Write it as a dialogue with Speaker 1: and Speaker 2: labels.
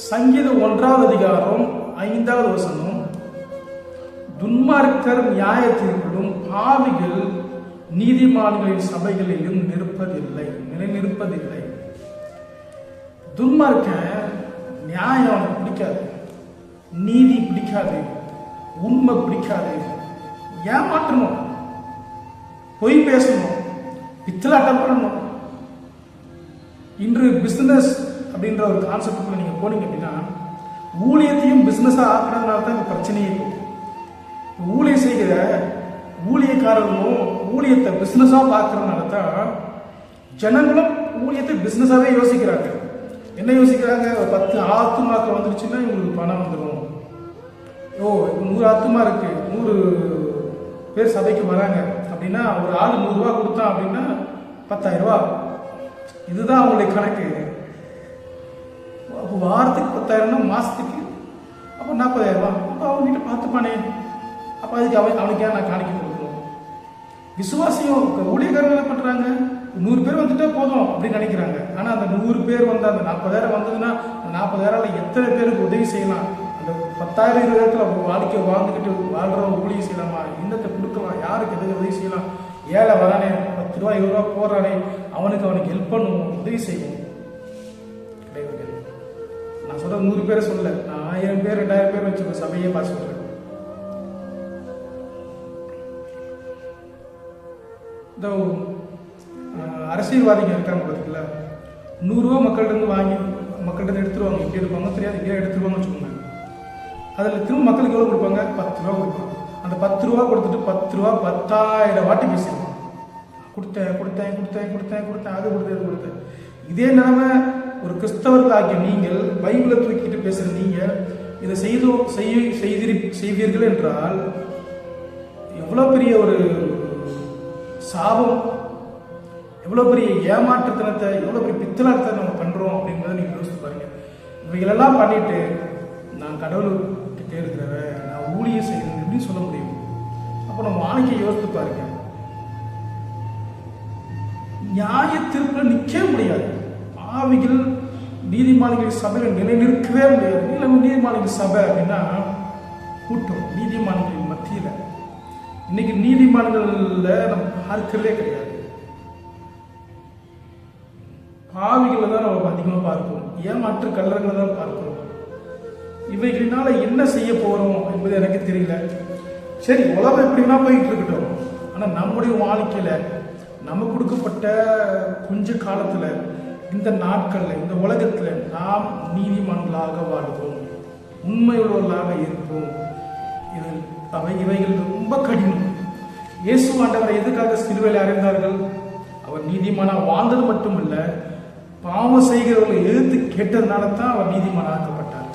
Speaker 1: சங்கீதம் 1வது அதிகாரம் 5வது வசனம், துன்மார்க்கர் நியாய தீர்ப்பிலும் பாவிகள் நீதிமான்களின் சபைகளிலும் நிலைநிற்பதில்லை. துன்மார்க்க நியாயம் அவனுக்கு பிடிக்காது, நீதி பிடிக்காது, உண்மை பிடிக்காது, ஏமாற்றணும், பொய் பேசணும், பித்தலாட்டம் பண்ணணும். இன்று பிசினஸ் அப்படின்ற ஒரு கான்செப்டுக்குள்ள நீங்க போனீங்க அப்படின்னா, ஊழியத்தையும் பிசினஸா ஆக்குறதுனால தான் இந்த பிரச்சனையே. ஊழியம் செய்கிற ஊழியக்காரர்களும் ஊழியத்தை பிசினஸா பார்க்கறதுனால தான் ஜனங்களும் ஊழியத்தை பிசினஸாவே யோசிக்கிறாங்க. என்ன யோசிக்கிறாங்க? 10 ஆத்துமாக்கள் வந்துருச்சுன்னா இவங்களுக்கு பணம் வந்துடும். 100 ஆத்துமா இருக்கு, 100 பேர் சபைக்கு வராங்க அப்படின்னா ஒரு ஆள் 100 ரூபா கொடுத்தான் அப்படின்னா 10,000 ரூபா. இதுதான் அவங்களுடைய கணக்கு. அப்போ வாரத்துக்கு 10,000, மாசத்துக்கு அப்போ 40,000 ரூபா. அப்போ அவங்க வீட்டை பார்த்துப்பானே, அப்போ அதுக்கு அவனுக்கு ஏன் நான் காணிக்க கொடுக்கணும்? விசுவாசியும் ஊழியக்காரங்க என்ன பண்றாங்க? 100 பேர் வந்துட்டா போதும் அப்படின்னு நினைக்கிறாங்க. ஆனா அந்த 100 பேர் வந்து அந்த 40,000 வந்ததுன்னா அந்த 40,000 எத்தனை பேருக்கு உதவி செய்யலாம்? அந்த 10,000 20,000 வாழ்க்கை வாழ்ந்துக்கிட்டு வாழ்றவங்க ஊழியம் செய்யலாமா? இன்னத்தை கொடுக்கலாம், யாருக்கு எது உதவி செய்யலாம்? ஏழை வரானே, 10 ரூபா 20 ரூபா போறானே, அவனுக்கு ஹெல்ப் பண்ணுவோம், உதவி செய்வோம். நான் சொல்ற 100 பேரை சொல்லல, நான் 1000 பேர் 2000 பேர் வச்சு சபையே பார்த்து சொல்றேன். இந்த அரசியல்வாதிகள் இருக்காங்க பார்த்தீங்களா, 100 ரூபா மக்கள்கிட்ட வாங்கி மக்கள்கிட்ட எடுத்துருவாங்க. இப்படி எடுப்பாங்க தெரியாது, இப்படியே எடுத்துருவாங்கன்னு வச்சுக்கோங்க. அதில் திரும்ப மக்களுக்கு எவ்வளோ கொடுப்பாங்க? 10 ரூபா கொடுப்பாங்க. அந்த 10 ரூபா கொடுத்துட்டு 10 ரூபா 10,000 வாட்டி பேசிடுவாங்க. கொடுத்தேன் அது கொடுத்தேன். இதே நிலைமை ஒரு கிறிஸ்தவர்கள் ஆகிய நீங்கள், பைபிளை தூக்கிட்டு பேசுற நீங்கள் இதை செய்வீர்கள் என்றால் எவ்வளவு பெரிய ஒரு சாபம், எவ்வளவு பெரிய ஏமாற்றுத்தனத்தை, எவ்வளவு பெரிய பித்தலாட்டத்தை நம்ம பண்றோம் அப்படின்றத நீங்க யோசிச்சு பாருங்க. இவைகளெல்லாம் பண்ணிட்டு நான் கடவுள்கிட்ட இருக்கிறவன், நான் ஊழியம் செய்யறேன் எப்படி சொல்ல முடியும்? அப்போ நம்ம வாழ்க்கையை யோசித்து பாருங்க. நியாய தீர்ப்புல நிற்க முடியாது. பாவிகள் நீதிமான்களின் சபையில் நிலைநிற்கவே முடியாது. இல்லை, நீதிமான்களின் சபை அப்படின்னா கூட்டம், நீதிமான்களின் மத்தியில. இன்னைக்கு நீதிமான்கள்ல நம்ம பார்க்கிறதே கிடையாது. பாவிகளை தான் நம்ம அதிகமாக பார்க்கிறோம், ஏமாற்று கல்லர்களை தான் பார்க்கிறோம். இவைகளினால என்ன செய்ய போறோம் என்பது எனக்கு தெரியல. சரி, உலகம் எப்படின்னா போயிட்டு இருக்கட்டும். ஆனா நம்முடைய வாழ்க்கையில நம்ம கொடுக்கப்பட்ட கொஞ்ச காலத்துல, இந்த நாட்கள்ல, இந்த உலகத்துல நாம் நீதிமான்களாக வாழ்வோம், உண்மையுள்ளவர்களாக இருப்போம். இவைகள் ரொம்ப கடினம். இயேசு ஆண்டவரை எதுக்காக சிலுவையில் அறைந்தார்கள்? அவர் நீதிமானா வாழ்ந்தது மட்டுமல்ல, பாவம் செய்கிறவர்களை எதிர்த்து கேட்டதுனால தான் அவர் நீதிமானாக்கப்பட்டார்.